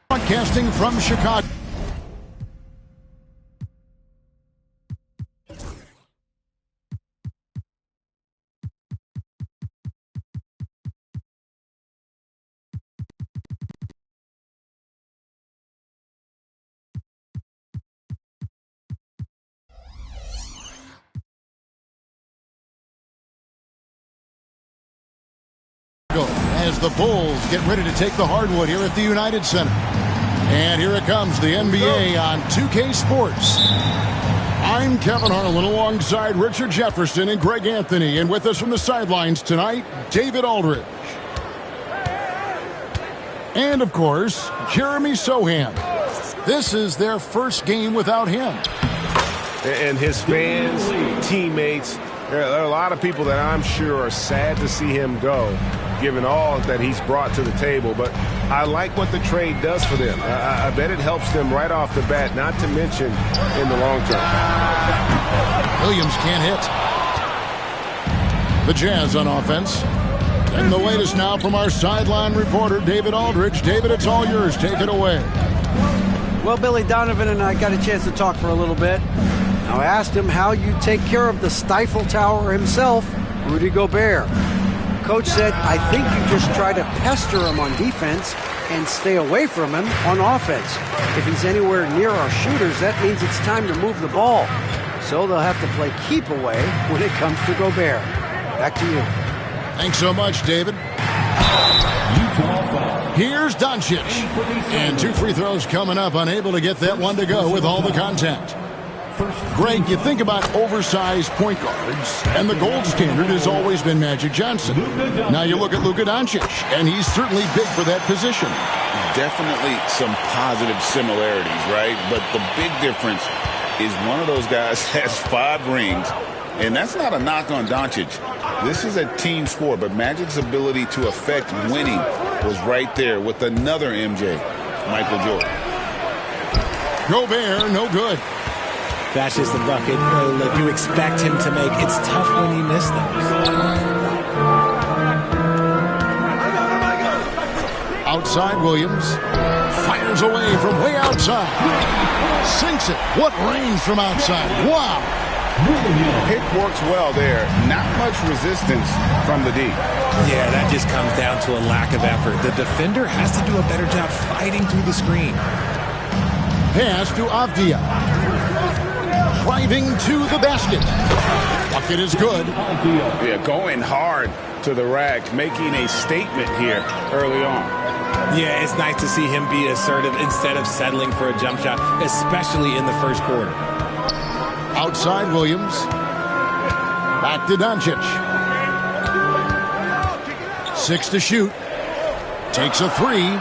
Broadcasting from Chicago. As the Bulls get ready to take the hardwood here at the United Center. And here it comes, the NBA on 2K Sports. I'm Kevin Harlan alongside Richard Jefferson and Greg Anthony. And with us from the sidelines tonight, David Aldridge. And, of course, Jeremy Sohan. This is their first game without him. And his fans, teammates, there are a lot of people that I'm sure are sad to see him go, given all that he's brought to the table. But I like what the trade does for them. I bet it helps them right off the bat, not to mention in the long term. Williams can't hit. The Jazz on offense. And the latest now from our sideline reporter, David Aldridge. David, it's all yours. Take it away. Well, Billy Donovan and I got a chance to talk for a little bit. Now, I asked him how you take care of the Stifle Tower himself, Rudy Gobert. Coach said, I think you just try to pester him on defense and stay away from him on offense. If he's anywhere near our shooters, that means it's time to move the ball. So they'll have to play keep away when it comes to Gobert. Back to you. Thanks so much, David. Here's Doncic. And 2 free throws coming up, unable to get that one to go with all the contact. Greg, you think about oversized point guards, and the gold standard has always been Magic Johnson. Now you look at Luka Doncic, and he's certainly big for that position. Definitely some positive similarities, right? But the big difference is one of those guys has 5 rings, and that's not a knock on Doncic. This is a team sport, but Magic's ability to affect winning was right there with another MJ, Michael Jordan. Gobert, no good. That's just the bucket that you expect him to make. It's tough when he missed those. Outside, Williams fires away from way outside. Sinks it. What range from outside. Wow. Pick works well there. Not much resistance from the D. Yeah, that just comes down to a lack of effort. The defender has to do a better job fighting through the screen. Pass to Avdia. Driving to the basket. Bucket is good. Yeah, going hard to the rack, making a statement here early on. Yeah, it's nice to see him be assertive instead of settling for a jump shot, especially in the first quarter. Outside, Williams. Back to Doncic. 6 to shoot. Takes a 3.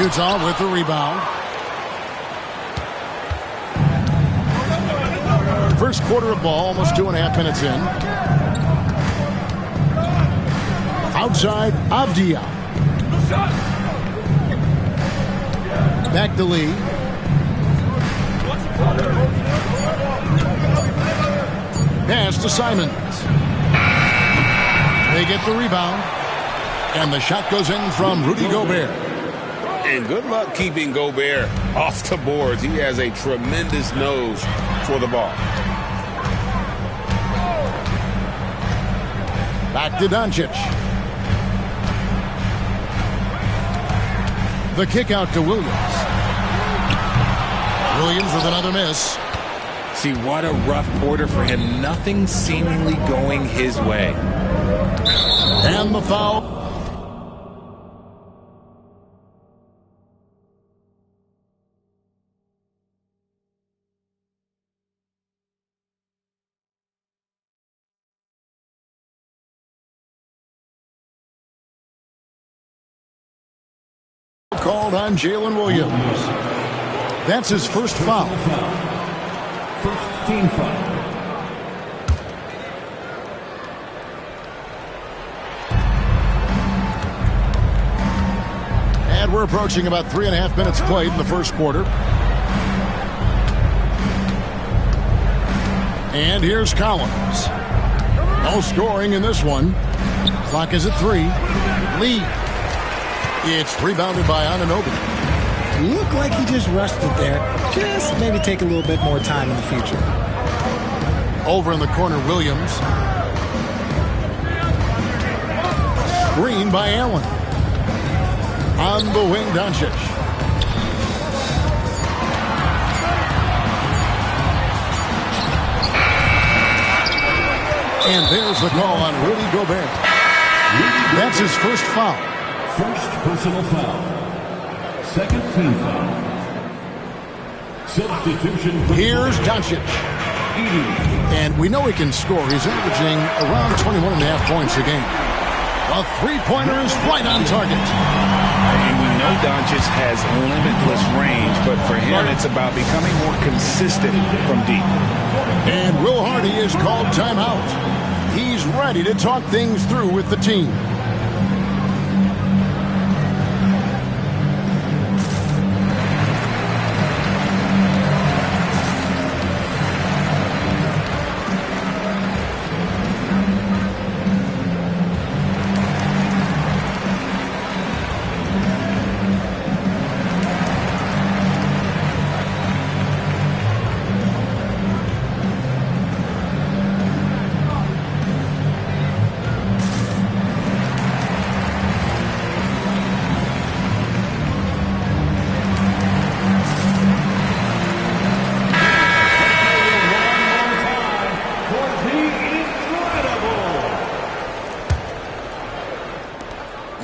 Utah with the rebound. First quarter of ball, almost 2.5 minutes in. Outside, Avdia. Back to Lee. Pass to Simons. They get the rebound. And the shot goes in from Rudy Gobert. And good luck keeping Gobert off the boards. He has a tremendous nose for the ball. Back to Doncic. The kick out to Williams. Williams with another miss. See, what a rough quarter for him. Nothing seemingly going his way. And the foul. Called on Jalen Williams. That's his first foul. First team foul. And we're approaching about 3.5 minutes played in the first quarter. And here's Collins. No scoring in this one. Clock is at 3. Lee. It's rebounded by Anunoby. Looked like he just rushed it there. Just maybe take a little bit more time in the future. Over in the corner, Williams. Screen by Allen. On the wing, Doncic. And there's the call on Rudy Gobert. That's his first foul. First personal foul. Second team foul. Substitution. Here's Doncic. And we know he can score. He's averaging around 21.5 points a game. A three-pointer is right on target. And we know Doncic has limitless range, but for him it's about becoming more consistent from deep. And Will Hardy is called timeout. He's ready to talk things through with the team.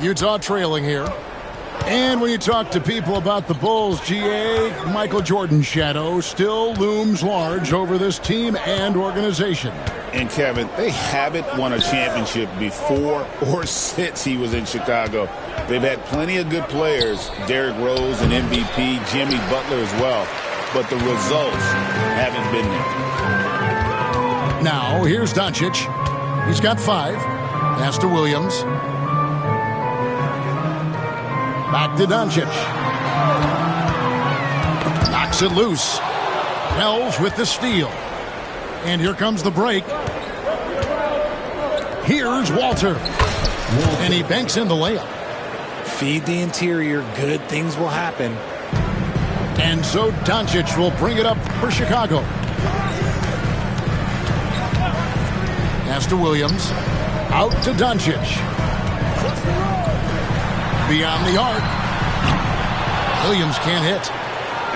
Utah trailing here. And when you talk to people about the Bulls, GA, Michael Jordan's shadow still looms large over this team and organization. And Kevin, they haven't won a championship before or since he was in Chicago. They've had plenty of good players, Derrick Rose and MVP, Jimmy Butler as well, but the results haven't been there. Now, here's Doncic. He's got 5. Pass to Williams. Back to Doncic. Knocks it loose. Wells with the steal. And here comes the break. Here's Walter. And he banks in the layup. Feed the interior. Good things will happen. And so Doncic will bring it up for Chicago. Pass to Williams. Out to Doncic. Beyond the arc. Williams can't hit.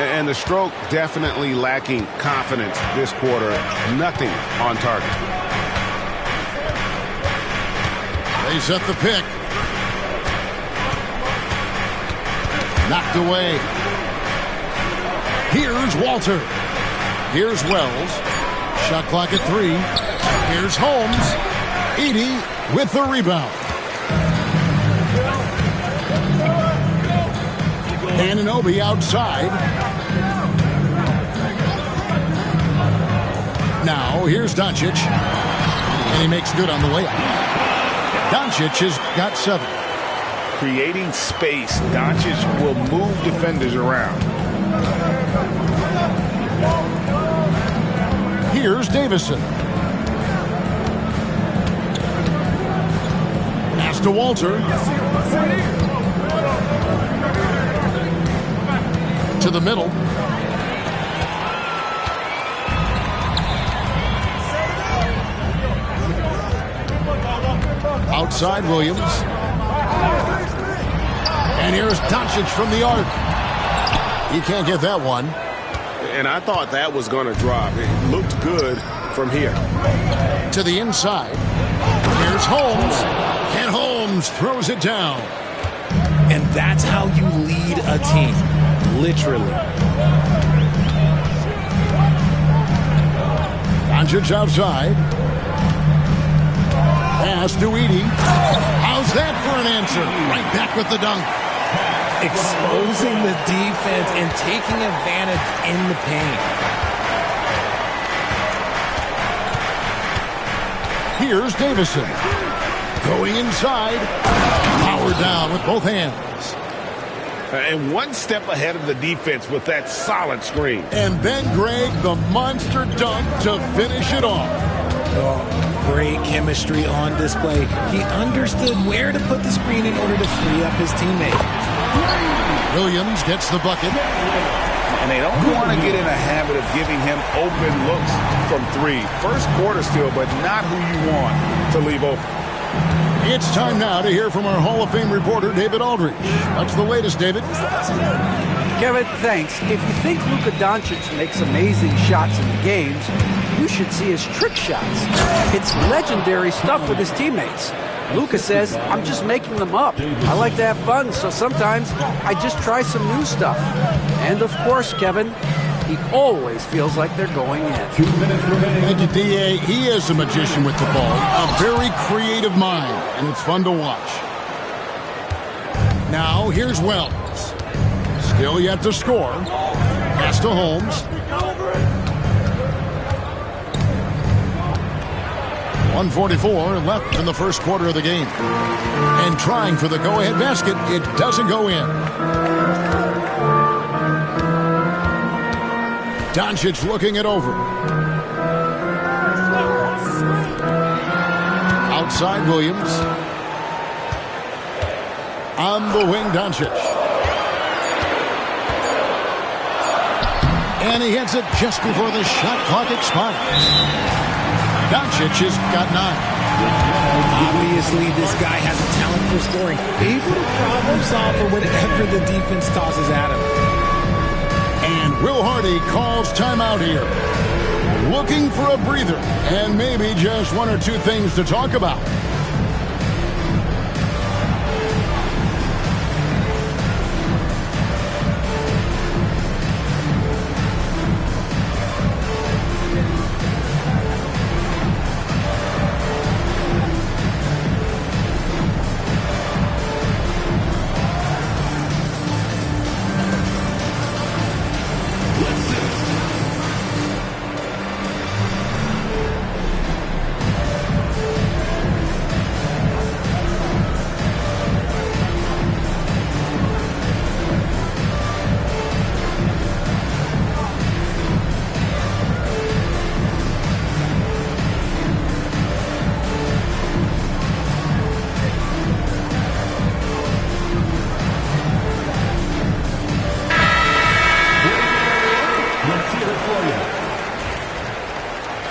And the stroke definitely lacking confidence this quarter. Nothing on target. They set the pick. Knocked away. Here's Walter. Here's Wells. Shot clock at 3. Here's Holmes. Edey with the rebound. Anunoby outside. Now, here's Doncic. And he makes good on the layup. Doncic has got 7. Creating space, Doncic will move defenders around. Here's Davison. Pass to Walter. To the middle. Outside Williams. And here's Doncic from the arc. He can't get that one. And I thought that was going to drop. It looked good from here. To the inside. Here's Holmes. And Holmes throws it down. And that's how you lead a team. Literally. Doncic outside. Pass to Edey. How's that for an answer? Right back with the dunk. Exposing the defense and taking advantage in the paint. Here's Davison. Going inside. Power down with both hands. And one step ahead of the defense with that solid screen. And then Greg, the monster dunk to finish it off. Oh, great chemistry on display. He understood where to put the screen in order to free up his teammate. Williams gets the bucket. And they don't want to get in a habit of giving him open looks from three. First quarter still, but not who you want to leave open. It's time now to hear from our Hall of Fame reporter, David Aldridge. What's the latest, David? Kevin, thanks. If you think Luka Doncic makes amazing shots in the games, you should see his trick shots. It's legendary stuff with his teammates. Luka says, I'm just making them up. I like to have fun, so sometimes I just try some new stuff. And of course, Kevin, he always feels like they're going in. Thank you, D.A. He is a magician with the ball. A very creative mind, and it's fun to watch. Now, here's Wells. Still yet to score. Pass to Holmes. 1:44 left in the first quarter of the game. And trying for the go-ahead basket, it doesn't go in. Doncic looking it over. Outside Williams. On the wing, Doncic. And he hits it just before the shot clock expires. Doncic has got 9. Obviously, this guy has a talent for scoring. Able to problem solve for whatever the defense tosses at him. And Will Hardy calls timeout here. Looking for a breather and maybe just one or two things to talk about.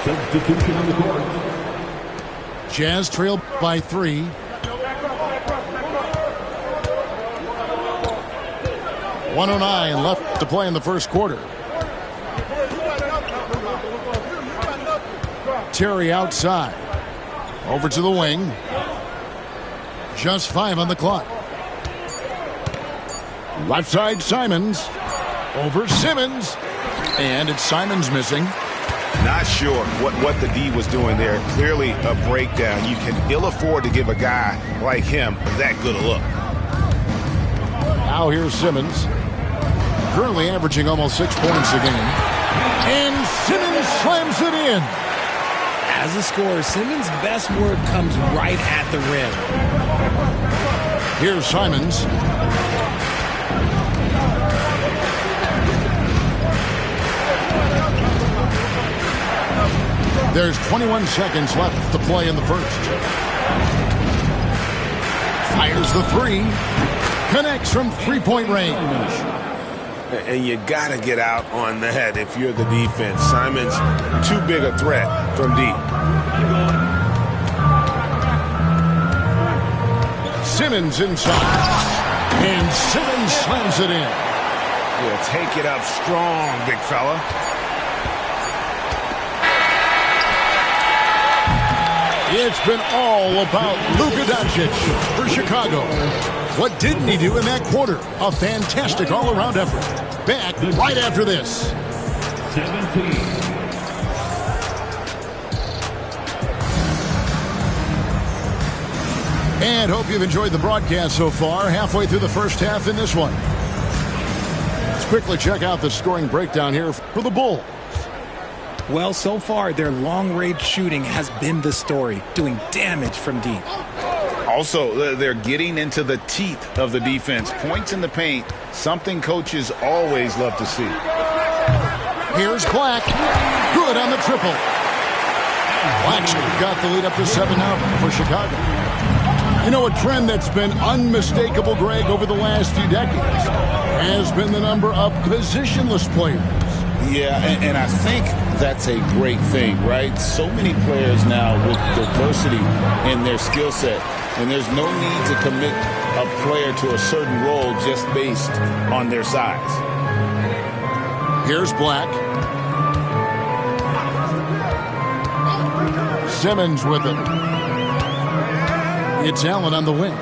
Substitution on the court. Jazz trailed by 3. .109 left to play in the first quarter. Terry outside. Over to the wing. Just 5 on the clock. Left side Simons. Over Simmons. And it's Simons missing. Not sure what the D was doing there. Clearly a breakdown. You can ill afford to give a guy like him that good a look. Now here's Simmons. Currently averaging almost 6 points a game. And Simmons slams it in. As a scorer, Simmons' best work comes right at the rim. Here's Simons. There's 21 seconds left to play in the first. Fires the 3. Connects from three-point range. And you got to get out on that if you're the defense. Simons, too big a threat from deep. Simmons inside. And Simmons slams it in. Yeah, take it up strong, big fella. It's been all about Luka Doncic for Chicago. What didn't he do in that quarter? A fantastic all-around effort. Back right after this. 17. And hope you've enjoyed the broadcast so far. Halfway through the first half in this one. Let's quickly check out the scoring breakdown here for the Bulls. Well, so far, their long-range shooting has been the story, doing damage from deep. Also, they're getting into the teeth of the defense. Points in the paint, something coaches always love to see. Here's Black. Good on the triple. Black's got the lead up to 7 now for Chicago. You know, a trend that's been unmistakable, Greg, over the last few decades has been the number of positionless players. Yeah, and I think that's a great thing, right? So many players now with diversity in their skill set, and there's no need to commit a player to a certain role just based on their size. Here's Black. Simmons with it. It's Allen on the wing.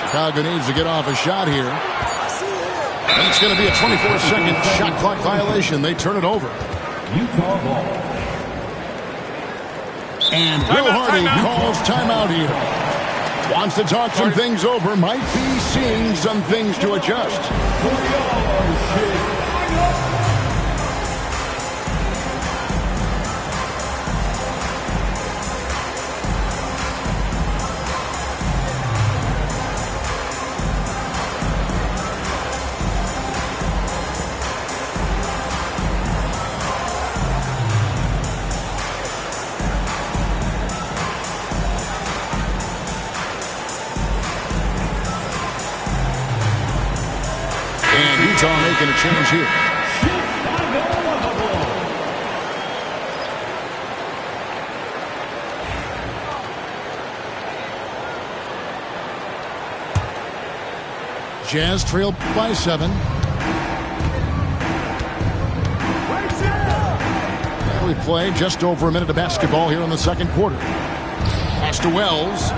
Chicago needs to get off a shot here. And it's going to be a 24-second shot clock violation. They turn it over. Utah ball. And Will Hardy calls timeout here. Wants to talk some things over. Might be seeing some things to adjust. Making a change here. Jazz trailed by 7. And we play just over a minute of basketball here in the second quarter. Pass to Wells.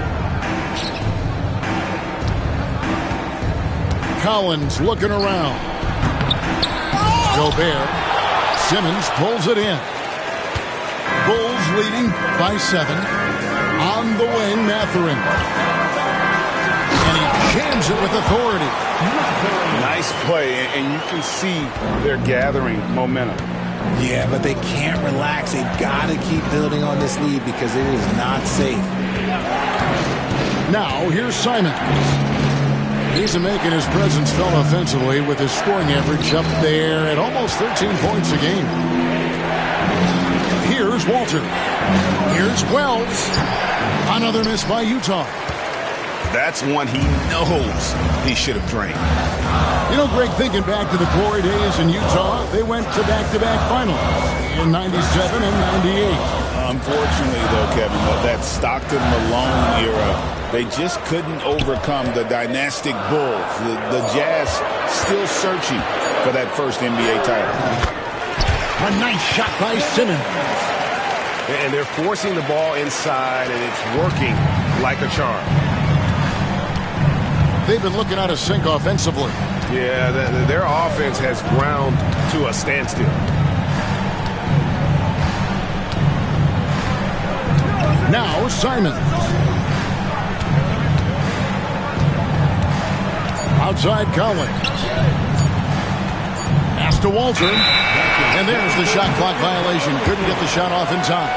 Collins looking around. Gobert. Simmons pulls it in. Bulls leading by 7. On the wing, Mathurin. And he jams it with authority. Nice play, and you can see they're gathering momentum. Yeah, but they can't relax. They've got to keep building on this lead because it is not safe. Now, here's Simon. He's making his presence felt offensively with his scoring average up there at almost 13 points a game. Here's Walter. Here's Wells. Another miss by Utah. That's one he knows he should have drained. You know, Greg, thinking back to the glory days in Utah, they went to back-to-back finals in 97 and 98. Unfortunately, though, Kevin, that Stockton-Malone era, they just couldn't overcome the dynastic Bulls. The Jazz still searching for that first NBA title. A nice shot by Simmons. And they're forcing the ball inside, and it's working like a charm. They've been looking out of sync offensively. Yeah, their offense has ground to a standstill. Now Simons. Outside Collins. Pass to Walter. And there's the shot clock violation. Couldn't get the shot off in time.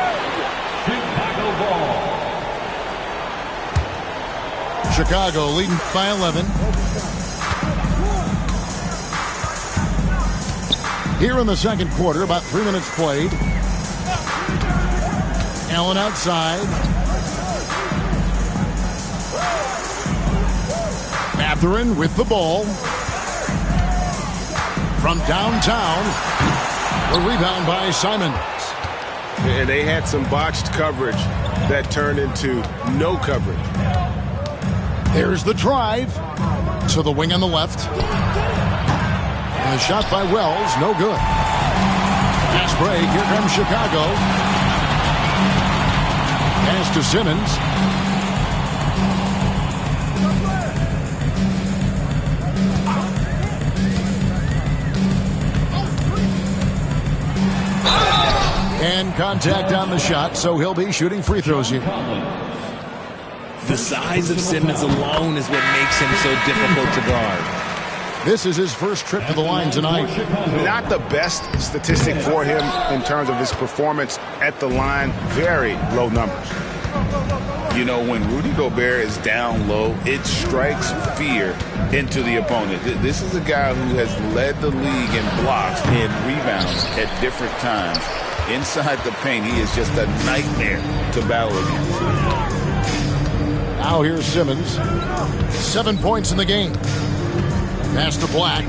Chicago leading by 11. Here in the second quarter, about 3 minutes played. Allen outside. Mathurin with the ball. From downtown. The rebound by Simons. And they had some botched coverage that turned into no coverage. There's the drive to the wing on the left. And a shot by Wells, no good. Pass break, here comes Chicago. Pass to Simmons. And contact on the shot, so he'll be shooting free throws here. The size of Simmons alone is what makes him so difficult to guard. This is his first trip to the line tonight. Not the best statistic for him in terms of his performance at the line. Very low numbers. You know, when Rudy Gobert is down low, it strikes fear into the opponent. This is a guy who has led the league in blocks and rebounds at different times. Inside the paint, he is just a nightmare to battle against. Now here's Simmons. 7 points in the game. Pass to Black.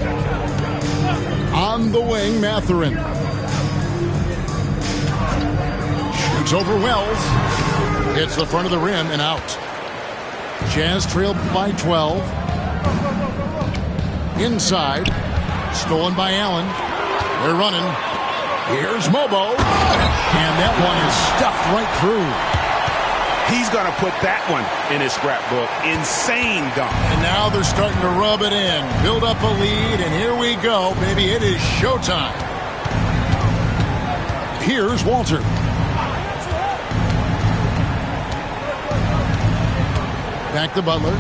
On the wing, Mathurin. Shoots over Wells. Hits the front of the rim and out. Jazz trailed by 12. Inside. Stolen by Allen. They're running. Here's Mobo. And that one is stuffed right through. He's going to put that one in his scrapbook. Insane dunk. And now they're starting to rub it in. Build up a lead, and here we go, baby. It is showtime. Here's Walter. Back to Butler.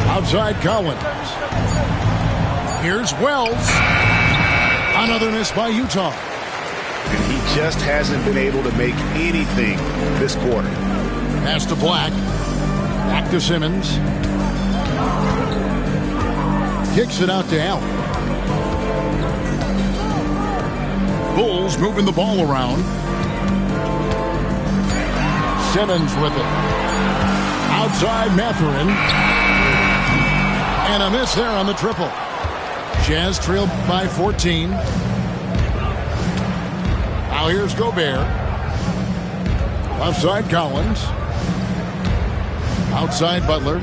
Outside Collins. Here's Wells. Another miss by Utah. And he just hasn't been able to make anything this quarter. Pass to Black. Back to Simmons. Kicks it out to Allen. Bulls moving the ball around. Simmons with it. Outside Mathurin. And a miss there on the triple. Jazz trailed by 14. Now here's Gobert. Left side Collins. Outside Butler.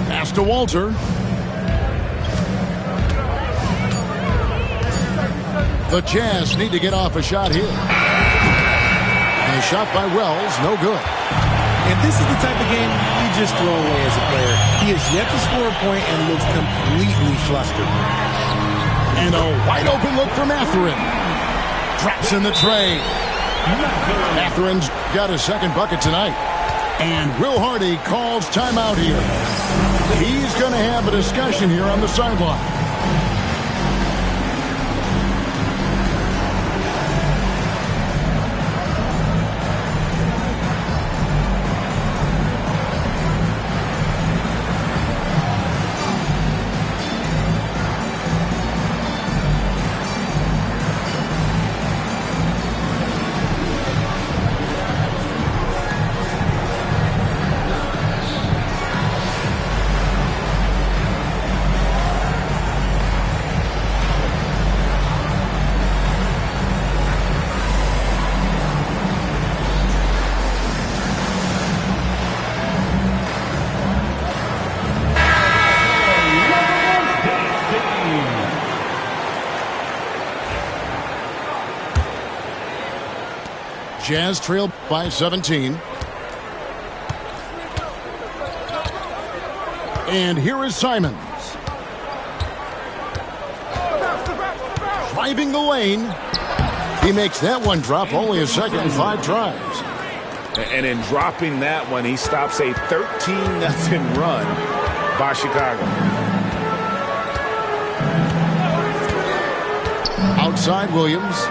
Pass to Walter. The Jazz need to get off a shot here. And a shot by Wells, no good. And this is the type of game you just throw away as a player. He has yet to score a point and looks completely flustered. And a wide open look for Mathurin. Drops in the tray. Mathurin's got his second bucket tonight. And Will Hardy calls timeout here. He's going to have a discussion here on the sideline. Jazz trailed by 17. And here is Simons. Driving the lane. He makes that one drop, only a second and 5 tries. And in dropping that one, he stops a 13-0 run by Chicago. Outside Williams.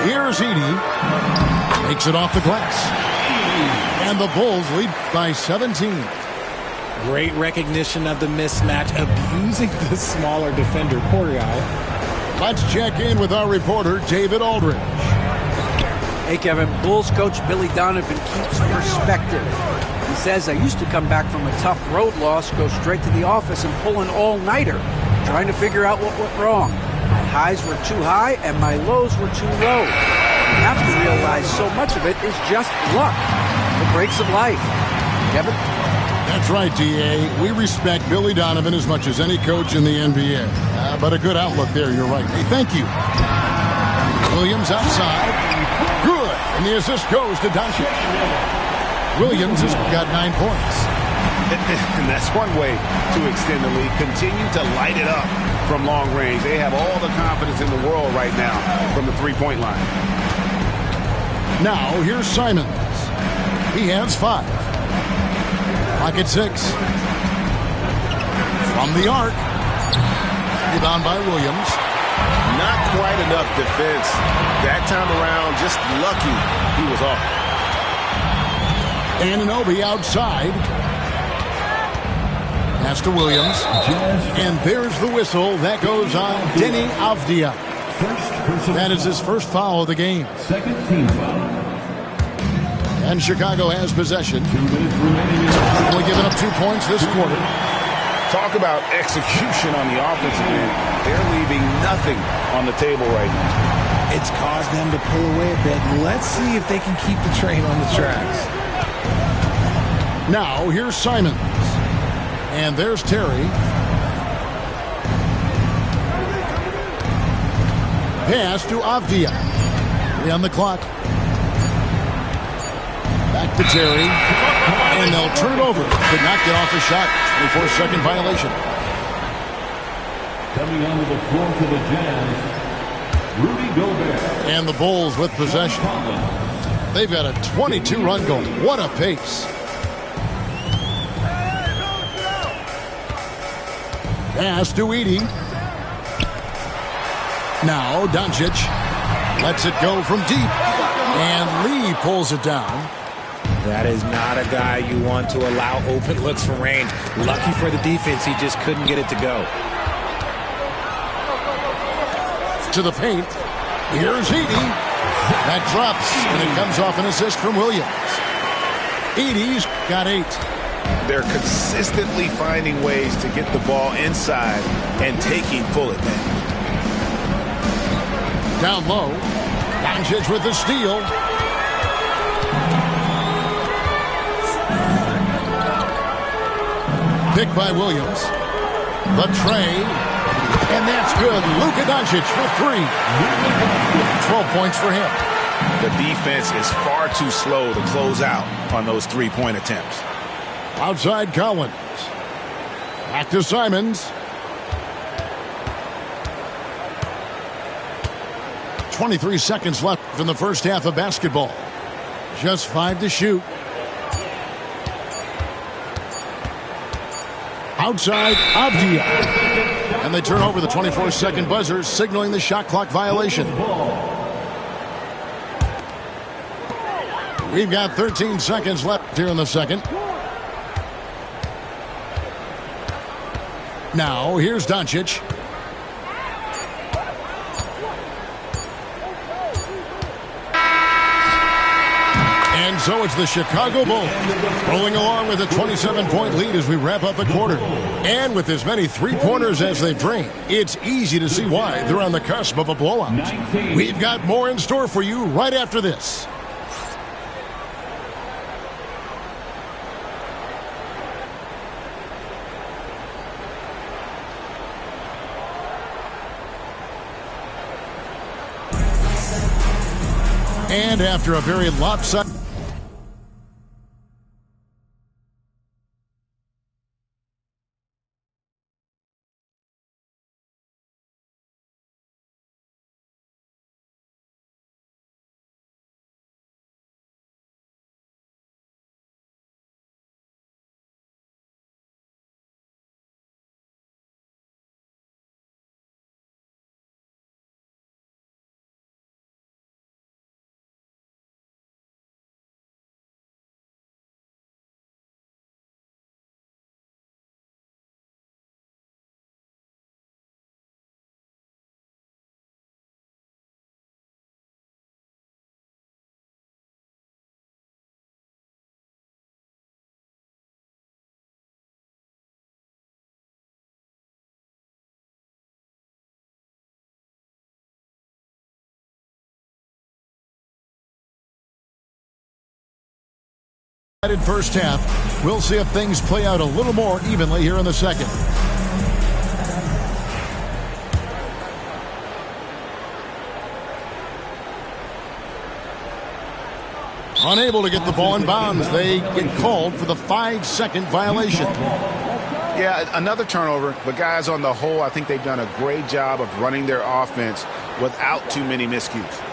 Here's Edey. Takes it off the glass. And the Bulls lead by 17. Great recognition of the mismatch, abusing the smaller defender. Poor guy. Let's check in with our reporter, David Aldridge. Hey, Kevin. Bulls coach Billy Donovan keeps perspective. He says, I used to come back from a tough road loss, go straight to the office and pull an all-nighter, trying to figure out what went wrong. My highs were too high and my lows were too low. You have to realize so much of it is just luck. The breaks of life. Kevin? That's right, D.A. We respect Billy Donovan as much as any coach in the NBA. But a good outlook there, you're right. Hey, thank you. Williams outside. Good. And the assist goes to Doncic. Williams has got 9 points. And that's one way to extend the lead. Continue to light it up from long range. They have all the confidence in the world right now from the three-point line. Now, here's Simons. He has 5. Clock at 6. From the arc. Rebound by Williams. Not quite enough defense. That time around, just lucky he was off. Anunoby outside. Pass to Williams. And there's the whistle. That goes on Deni Avdija. That is his first foul of the game. Second team foul. And Chicago has possession. Only giving up 2 points this quarter. Talk about execution on the offensive end. They're leaving nothing on the table right now. It's caused them to pull away a bit. Let's see if they can keep the train on the tracks. Now, here's Simons. And there's Terry. Pass to Avdija. 3 on the clock. Back to Terry. And they'll turn it over. Could not get off a shot. 24-second violation. Coming onto the floor for the Jazz, Rudy Gobert. And the Bulls with possession. They've got a 22-run going. What a pace. Pass to Edey. Now Doncic lets it go from deep. And Lee pulls it down. That is not a guy you want to allow open looks from range. Lucky for the defense, he just couldn't get it to go. To the paint. Here's Edey. That drops, and it comes off an assist from Williams. Edey's got 8. They're consistently finding ways to get the ball inside and taking full advantage. Down low. Doncic with the steal. Picked by Williams. The tray. And that's good. Luka Doncic for 3. 12 points for him. The defense is far too slow to close out on those three-point attempts. Outside Collins. Back to Simons. 23 seconds left in the first half of basketball. Just 5 to shoot. Outside Avdija. And they turn over the 24-second buzzer, signaling the shot clock violation. We've got 13 seconds left here in the second. Now, here's Doncic. And so it's the Chicago Bulls rolling along with a 27-point lead as we wrap up the quarter. And with as many three-pointers as they've drained, it's easy to see why they're on the cusp of a blowout. We've got more in store for you right after this. And after a very lopsided first half, we'll see if things play out a little more evenly here in the second. Unable to get the ball in bounds, they get called for the 5-second violation. Yeah, another turnover, but guys, on the whole, I think they've done a great job of running their offense without too many miscues.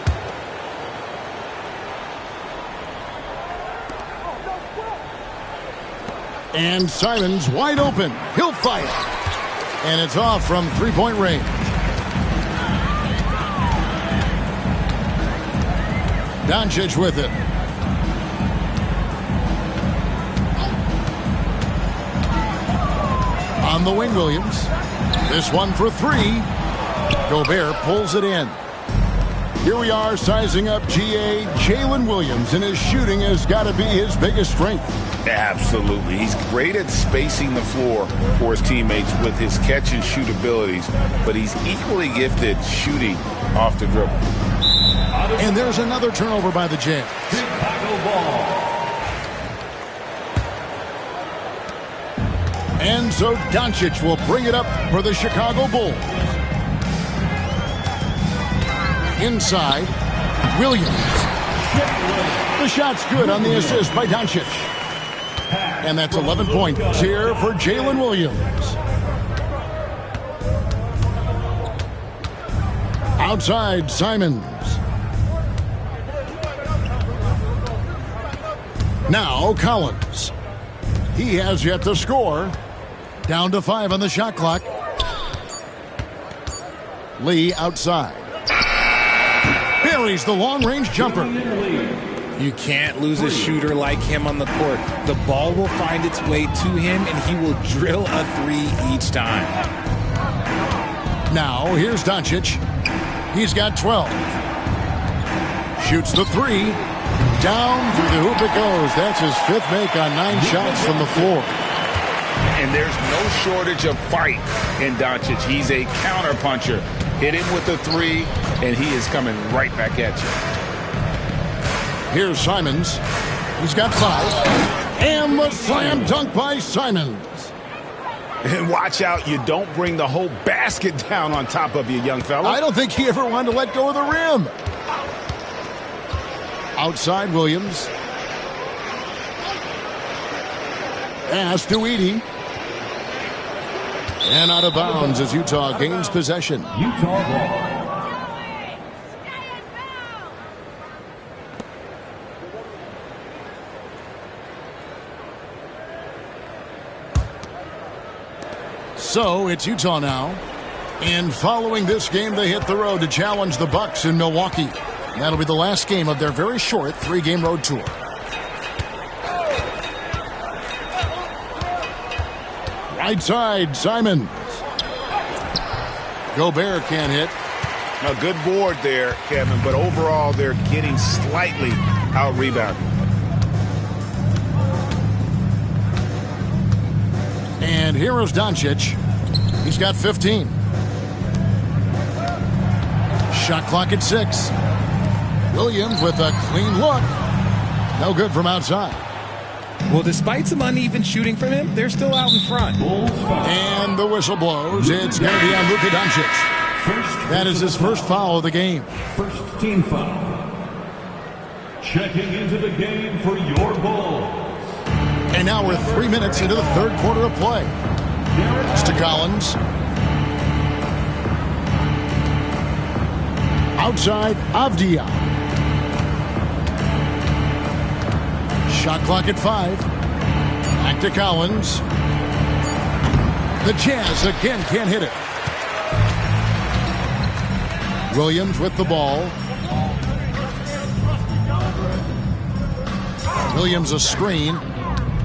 And Simons wide open. He'll fire. And it's off from three-point range. Doncic with it. On the wing, Williams. This one for three. Gobert pulls it in. Here we are sizing up GA Jalen Williams, and his shooting has got to be his biggest strength. Absolutely. He's great at spacing the floor for his teammates with his catch-and-shoot abilities, but he's equally gifted shooting off the dribble. And there's another turnover by the Jazz. And so Doncic will bring it up for the Chicago Bulls. Inside, Williams. The shot's good on the assist by Doncic. And that's 11 points here for Jalen Williams. Outside, Simons. Now Collins. He has yet to score. Down to 5 on the shot clock. Lee outside. Buries the long-range jumper. You can't lose a shooter like him on the court. The ball will find its way to him, and he will drill a three each time. Now, here's Doncic. He's got 12. Shoots the three. Down through the hoop it goes. That's his 5th make on 9 shots from the floor. And there's no shortage of fight in Doncic. He's a counter-puncher. Hit him with the three, and he is coming right back at you. Here's Simons. He's got 5. And the slam dunk by Simons. And watch out, you don't bring the whole basket down on top of you, young fella. I don't think he ever wanted to let go of the rim. Outside, Williams. Pass to Edey. And out of bounds as Utah gains possession. Utah ball. So it's Utah now. And following this game, they hit the road to challenge the Bucks in Milwaukee. That'll be the last game of their very short 3-game road tour. Right side, Simons. Gobert can't hit. A good board there, Kevin, but overall they're getting slightly out-rebounded. And here is Doncic. He's got 15. Shot clock at 6. Williams with a clean look. No good from outside. Well, despite some uneven shooting from him, they're still out in front. And the whistle blows. It's going to be on Luka Doncic. That is his first foul of the game. First team foul. Checking into the game for your Bulls. And now we're 3 minutes into the third quarter of play. It's to Collins. Outside, Avdia. Shot clock at 5. Back to Collins. The Jazz again can't hit it. Williams with the ball. Williams a screen.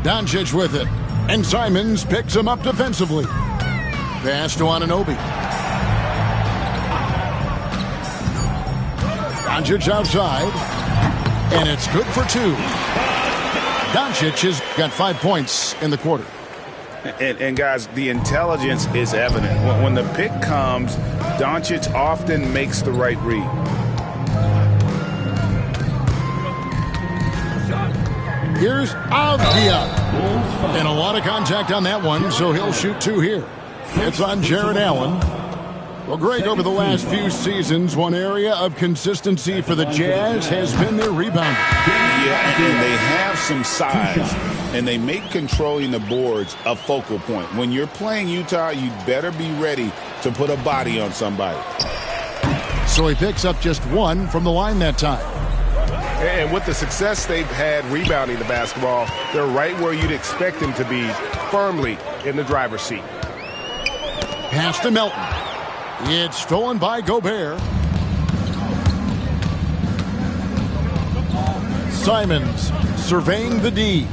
Doncic with it. And Simons picks him up defensively. Pass to Anunoby. Doncic outside. And it's good for 2. Doncic has got 5 points in the quarter. And guys, the intelligence is evident. When the pick comes, Doncic often makes the right read. Here's Avdia. And a lot of contact on that one, so he'll shoot 2 here. It's on Jared Allen. Well, Greg, over the last few seasons, one area of consistency for the Jazz has been their rebounding. Yeah, and they have some size, and they make controlling the boards a focal point. When you're playing Utah, you better be ready to put a body on somebody. So he picks up just 1 from the line that time. And with the success they've had rebounding the basketball, they're right where you'd expect them to be, firmly in the driver's seat. Pass to Melton. It's stolen by Gobert. Simons surveying the D.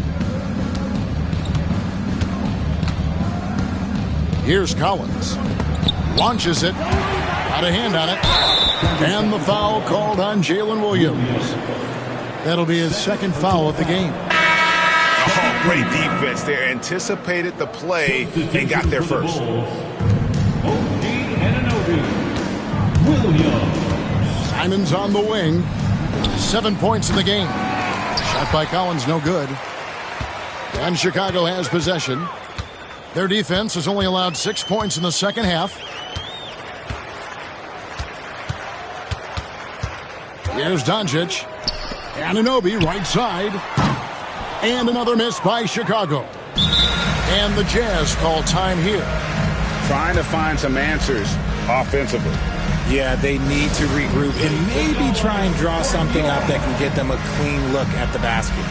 Here's Collins. Launches it. Got a hand on it. And the foul called on Jalen Williams. That'll be his second foul of the game. Oh, great defense there. Anticipated the play and got there first. Simons on the wing. 7 points in the game. Shot by Collins, no good. And Chicago has possession. Their defense has only allowed 6 points in the second half. Here's Doncic. Anunoby right side. And another miss by Chicago. And the Jazz call time here. Trying to find some answers offensively. Yeah, they need to regroup and maybe try and draw something up that can get them a clean look at the basket.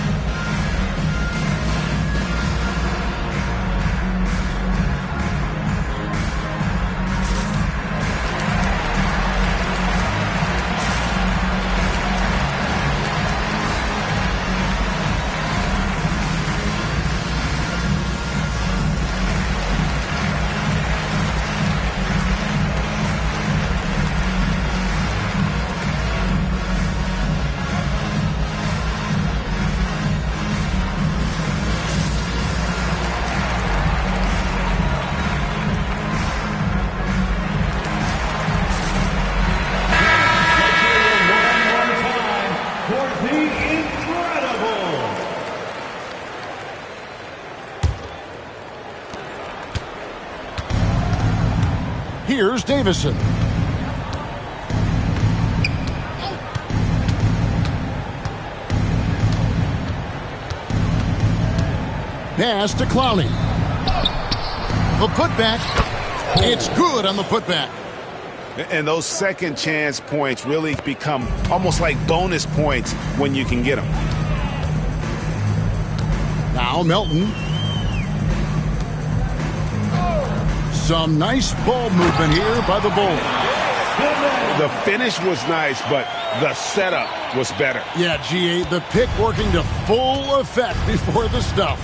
Here's Davison. Pass to Clowney. The putback. It's good on the putback. And those second chance points really become almost like bonus points when you can get them. Now Melton. Some nice ball movement here by the Bulls. The finish was nice, but the setup was better. Yeah, G8, the pick working to full effect before the stuff.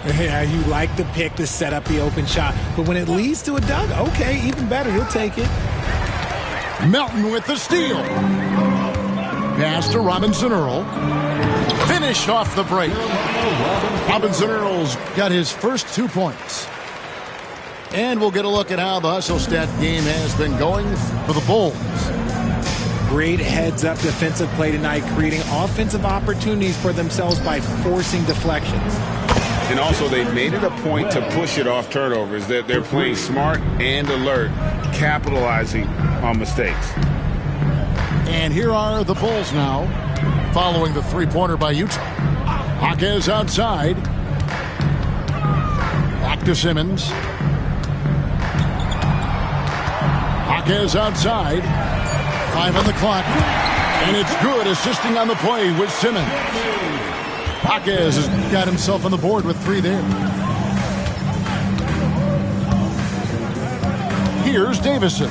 Yeah, you like the pick to set up the open shot, but when it leads to a dunk, okay, even better, you'll take it. Melton with the steal. Pass to Robinson Earl. Finish off the break. Robinson Earl's got his first 2 points. And we'll get a look at how the hustle stat game has been going for the Bulls. Great heads-up defensive play tonight, creating offensive opportunities for themselves by forcing deflections. And also, they've made it a point to push it off turnovers. They're playing smart and alert, capitalizing on mistakes. And here are the Bulls now, following the three-pointer by Utah. Jaquez outside. Back to Simmons. Jaquez outside. 5 on the clock. And it's good, assisting on the play with Simmons. Jaquez has got himself on the board with 3 there. Here's Davison.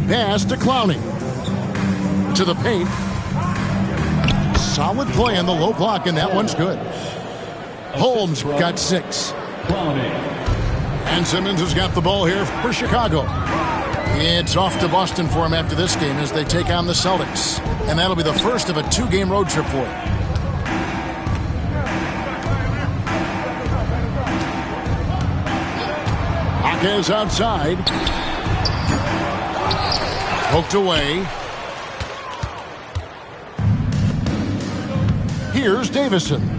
Pass to Clowney. To the paint. Solid play on the low block, and that one's good. Holmes got 6. And Simmons has got the ball here for Chicago. It's off to Boston for him after this game as they take on the Celtics. And that'll be the first of a 2-game road trip for him. Jaquez outside. Poked away. Here's Davison.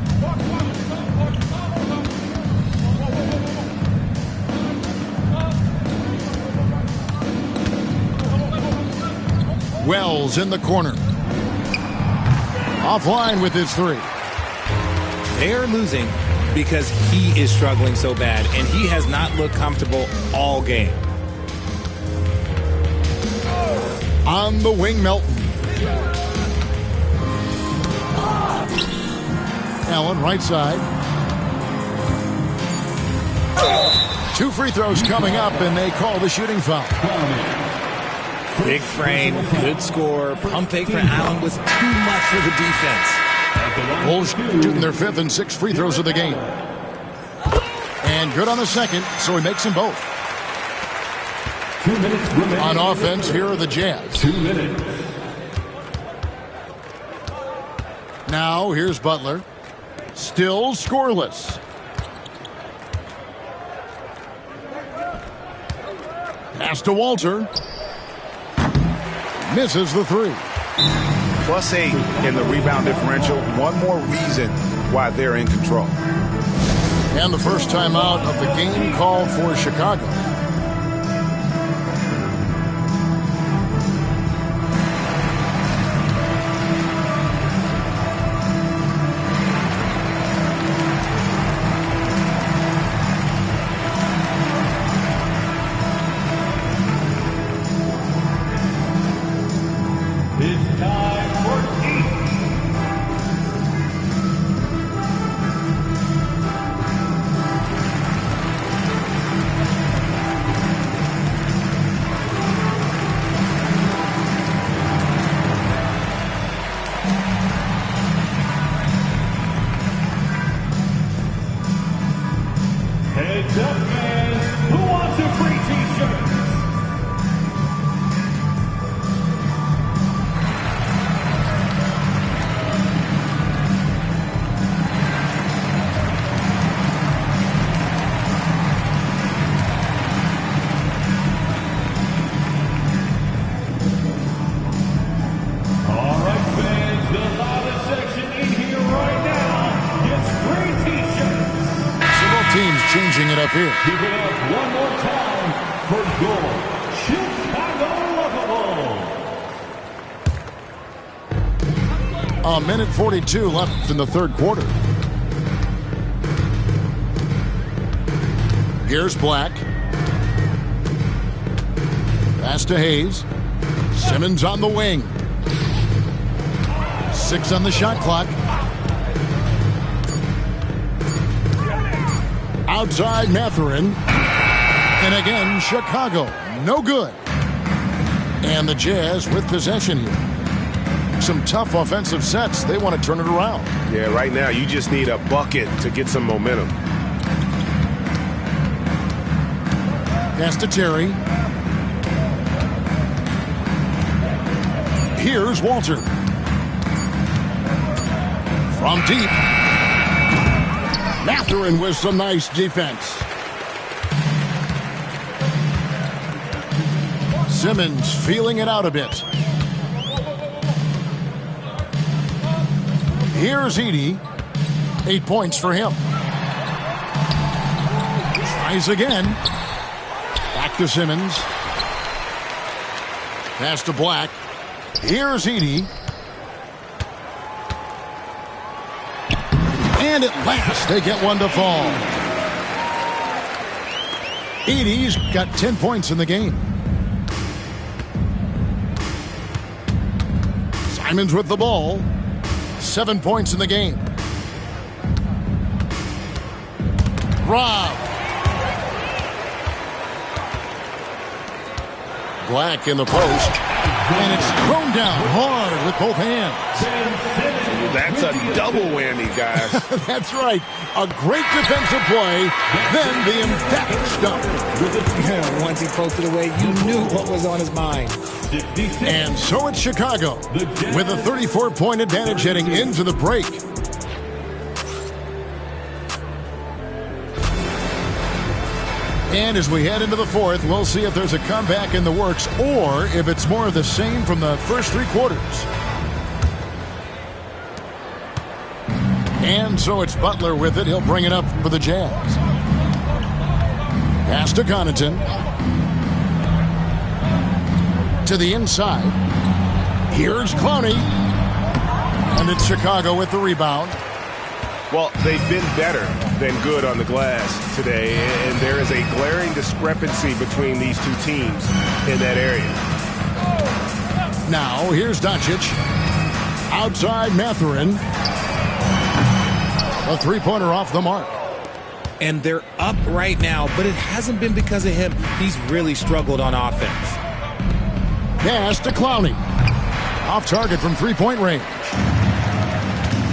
Wells in the corner. Offline with his 3. They're losing because he is struggling so bad, and he has not looked comfortable all game. On the wing, Melton. Allen right side. 2 free throws coming up, and they call the shooting foul. Big frame, good score. Pump fake for Allen was too much for the defense. Bulls shooting their 5th and 6th free throws of the game. And good on the second, so he makes them both. 2 minutes remaining. On offense, here are the Jazz. 2 minutes. Now, here's Butler. Still scoreless. Pass to Walter. Misses the 3. +8 in the rebound differential. One more reason why they're in control. And the first timeout of the game called for Chicago. It's time for Heat. Heads up, fans. Who wants a free t-shirt? All right, fans, the loudest section in here right now gets free t-shirts. Several teams changing it up here. Give it up one more time for your Chicago Lovable. 1:42 left in the 3rd quarter. Here's Black. Pass to Hayes. Simmons on the wing. 6 on the shot clock. Outside Mathurin. And again, Chicago. No good. And the Jazz with possession here. Some tough offensive sets. They want to turn it around. Yeah, right now you just need a bucket to get some momentum. Pass to Terry. Here's Walter. From deep. Mathurin with some nice defense. Simmons feeling it out a bit. Here's Edey. 8 points for him. Tries again. Back to Simmons. Pass to Black. Here's Edey. And at last, they get one to fall. Edey's got 10 points in the game. Simons with the ball. 7 points in the game. Rob. Black in the post. And it's thrown down hard with both hands. That's a double whammy, guys. That's right. A great defensive play, then the emphatic stuff. Once he poked it away, you knew what was on his mind. And so it's Chicago with a 34-point advantage heading into the break. And as we head into the 4th, we'll see if there's a comeback in the works or if it's more of the same from the first 3 quarters. And so it's Butler with it. He'll bring it up for the Jazz. Pass to Connaughton. To the inside. Here's Clowney. And it's Chicago with the rebound. Well, they've been better than good on the glass today, and there is a glaring discrepancy between these two teams in that area. Now, here's Doncic. Outside Mathurin. A 3-pointer off the mark. And they're up right now, but it hasn't been because of him. He's really struggled on offense. Pass to Clowney. Off target from three-point range.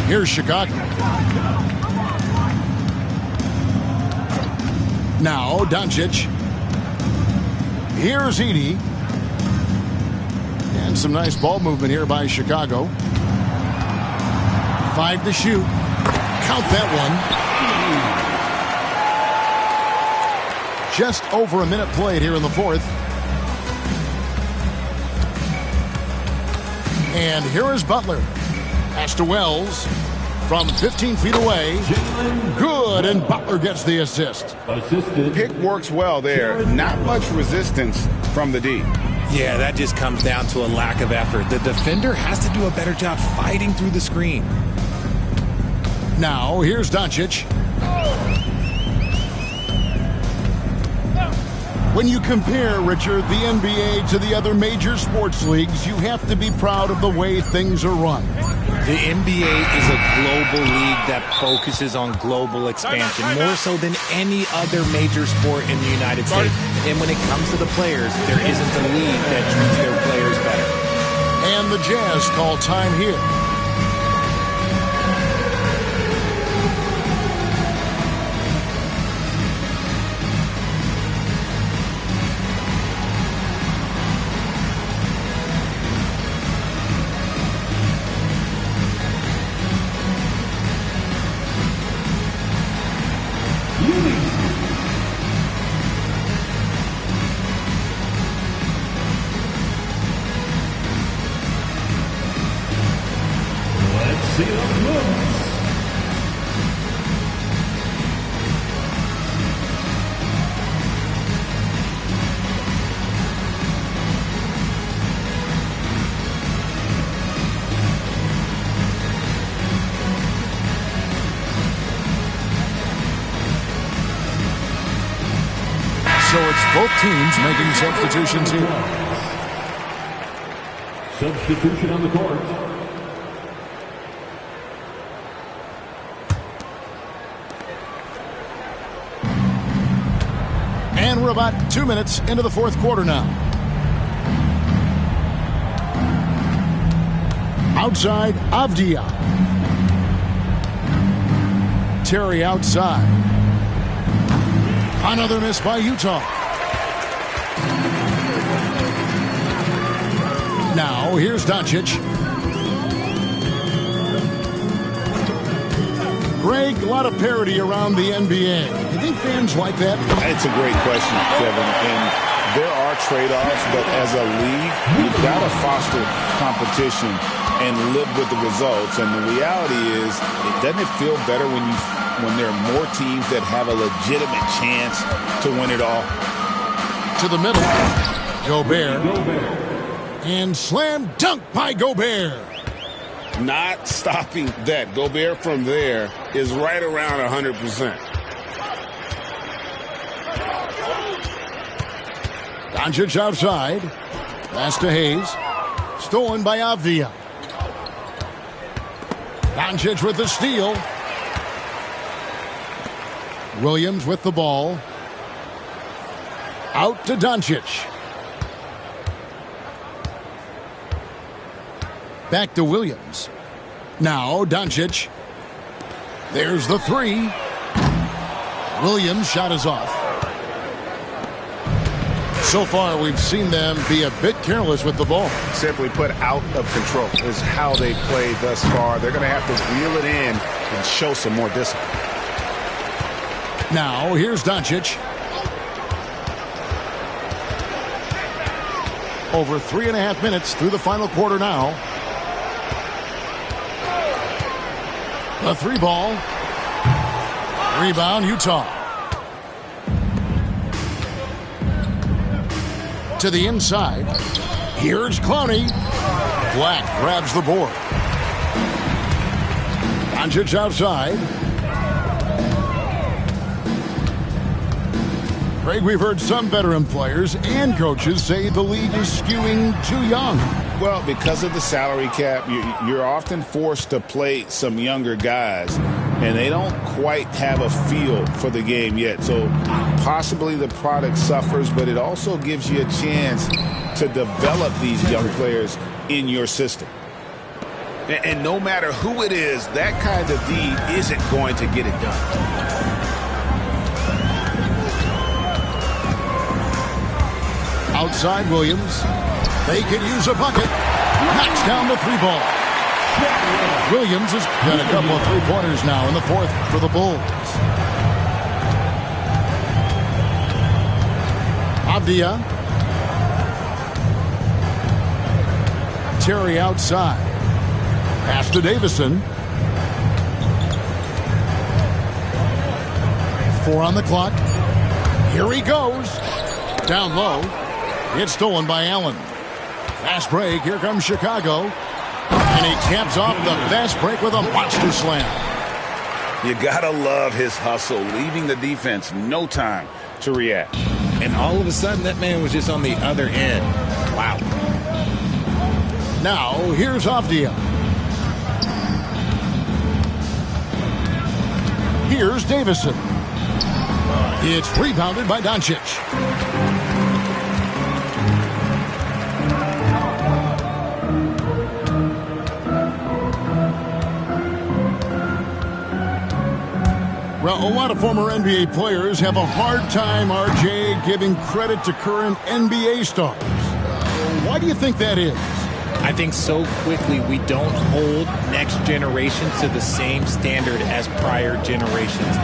Here's Chicago. Now Doncic. Here's Edey. And some nice ball movement here by Chicago. 5 to shoot. Count that one. Just over a minute played here in the fourth. And here is Butler. Pass to Wells from 15 feet away. Good, and Butler gets the assist. Pick works well there. Not much resistance from the D. Yeah, that just comes down to a lack of effort. The defender has to do a better job fighting through the screen. Now, here's Doncic. When you compare, Richard, the NBA to the other major sports leagues, you have to be proud of the way things are run. The NBA is a global league that focuses on global expansion, more so than any other major sport in the United States. And when it comes to the players, there isn't a league that treats their players better. And the Jazz call time here. So it's both teams making substitutions here. Substitution on the court. And we're about 2 minutes into the fourth quarter now. Outside, Avdia. Terry outside. Another miss by Utah. Now, here's Doncic. Greg, a lot of parity around the NBA. You think fans like that? It's a great question, Kevin. And there are trade-offs, but as a league, you've got to foster competition and live with the results. And the reality is, doesn't it feel better when there are more teams that have a legitimate chance to win it all? To the middle. Gobert. And slam dunk by Gobert. Not stopping that. Gobert from there is right around 100%. Doncic outside. Pass to Hayes. Stolen by Avdia. Doncic with the steal. Williams with the ball. Out to Doncic. Back to Williams. Now Doncic. There's the three. Williams' shot is off. So far, we've seen them be a bit careless with the ball. Simply put, out of control is how they played thus far. They're going to have to reel it in and show some more discipline. Now, here's Doncic. Over 3.5 minutes through the final quarter now. The three ball. Rebound, Utah. To the inside. Here's Clowney. Black grabs the board. Doncic outside. Craig, we've heard some veteran players and coaches say the league is skewing too young. Well, because of the salary cap, you're often forced to play some younger guys. and they don't quite have a feel for the game yet. So possibly the product suffers, but it also gives you a chance to develop these young players in your system. And no matter who it is, that kind of deed isn't going to get it done. Outside Williams. They could use a bucket. Knocks down the 3-ball. Williams has got a couple of three-pointers now in the fourth for the Bulls. Avdia. Terry outside. Pass to Davison. 4 on the clock. Here he goes. Down low. It's stolen by Allen. Fast break. Here comes Chicago. And he taps off the fast break with a monster slam. You gotta love his hustle, leaving the defense no time to react. And all of a sudden, that man was just on the other end. Wow. Now, here's Avdia. Here's Davison. It's rebounded by Doncic. Well, a lot of former NBA players have a hard time, RJ, giving credit to current NBA stars. Why do you think that is? I think so quickly we don't hold next generation to the same standard as prior generations.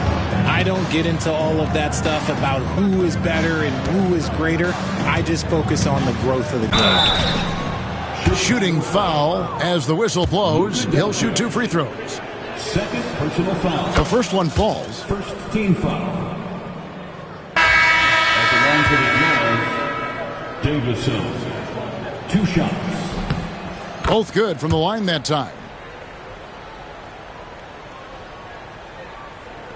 I don't get into all of that stuff about who is better and who is greater. I just focus on the growth of the game. Shooting foul as the whistle blows. He'll shoot 2 free throws. Second personal foul. The first one falls. First team foul. At the line for the Jazz, Davison. 2 shots. Both good from the line that time.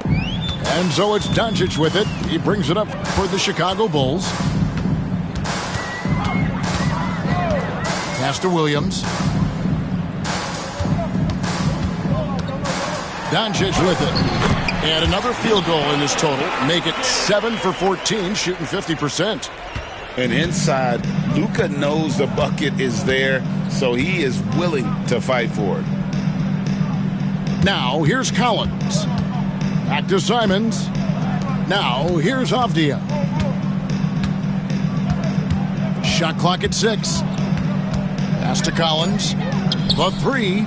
And so it's Doncic with it. He brings it up for the Chicago Bulls. Pass to Williams. Doncic with it. And another field goal in his total. Make it 7 for 14, shooting 50%. And inside, Luka knows the bucket is there, so he is willing to fight for it. Now, here's Collins. Back to Simons. Now, here's Avdia. Shot clock at 6. Pass to Collins. The 3.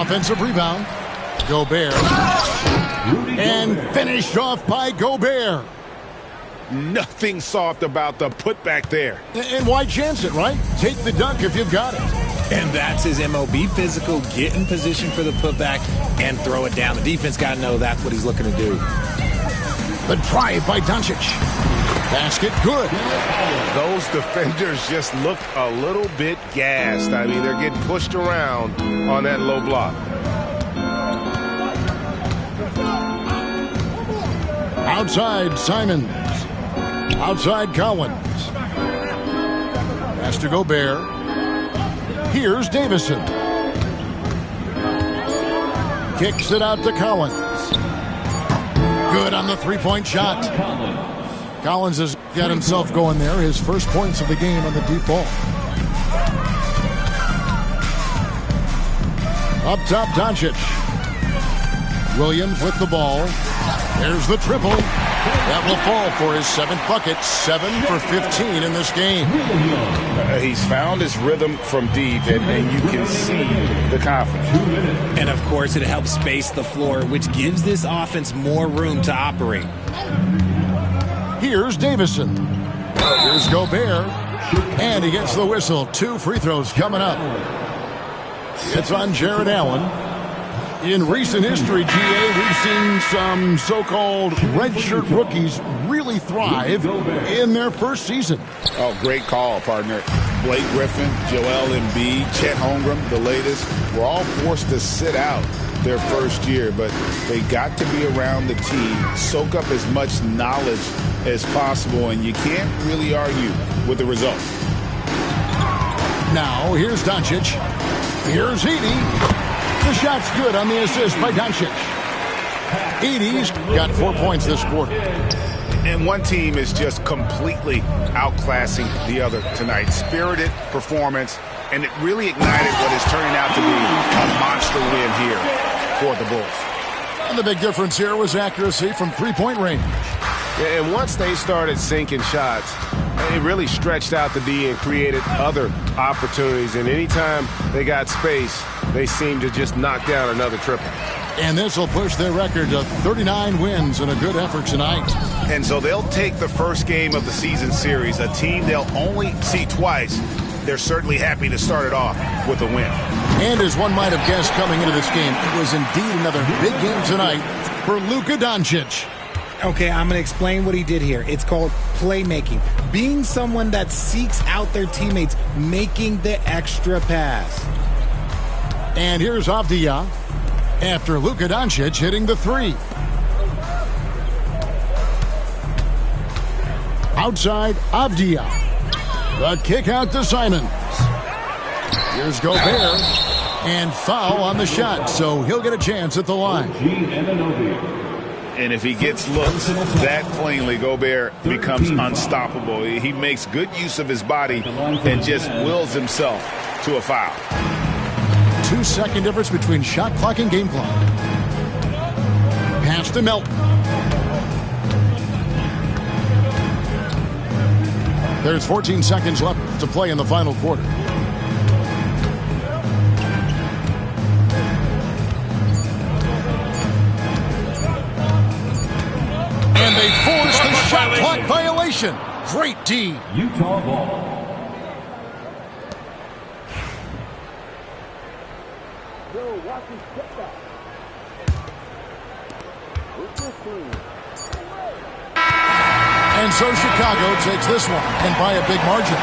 Offensive rebound. Gobert. And finished off by Gobert. Nothing soft about the putback there. And why chance it, right? Take the dunk if you've got it. And that's his MO. Be physical, get in position for the putback, and throw it down. The defense got to know that's what he's looking to do. The drive by Doncic. Basket good. Those defenders just look a little bit gassed. I mean, they're getting pushed around on that low block. Outside Simons. Outside Collins. Pass to Gobert. Here's Davison. Kicks it out to Collins. Good on the 3-point shot. Collins has got himself going there. His first points of the game on the deep ball. Up top, Doncic. Williams with the ball. There's the triple. That will fall for his 7th bucket. 7 for 15 in this game. He's found his rhythm from deep, and you can see the confidence. And, of course, it helps space the floor, which gives this offense more room to operate. Here's Davison. Here's Gobert. And he gets the whistle. 2 free throws coming up. It's on Jared Allen. In recent history, GA, we've seen some so-called redshirt rookies really thrive in their first season. Oh, great call, partner. Blake Griffin, Joel Embiid, Chet Holmgren, the latest, were all forced to sit out their first year, but they got to be around the team, soak up as much knowledge as possible, and you can't really argue with the result. Now, here's Doncic. Here's Edey. The shot's good on the assist by Doncic. 80s got 4 points this quarter. And one team is just completely outclassing the other tonight. Spirited performance, and it really ignited what is turning out to be a monster win here for the Bulls. And the big difference here was accuracy from three-point range. Yeah, and once they started sinking shots, it really stretched out the D and created other opportunities. And anytime they got space, they seemed to just knock down another triple. And this will push their record to 39 wins and a good effort tonight. And so they'll take the first game of the season series, a team they'll only see twice. They're certainly happy to start it off with a win. And as one might have guessed coming into this game, it was indeed another big game tonight for Luka Doncic. Okay, I'm going to explain what he did here. It's called playmaking. Being someone that seeks out their teammates, making the extra pass. And here's Avdia after Luka Doncic hitting the three. Outside, Avdia. The kick out to Simons. Here's Gobert. And foul on the shot, so he'll get a chance at the line. And if he gets looks that cleanly, Gobert becomes unstoppable. He makes good use of his body and just wills himself to a foul. 2-second difference between shot clock and game clock. Pass to Melton. There's 14 seconds left to play in the final quarter. And they force the shot clock violation. Great D. Utah ball. And so Chicago takes this one, and by a big margin.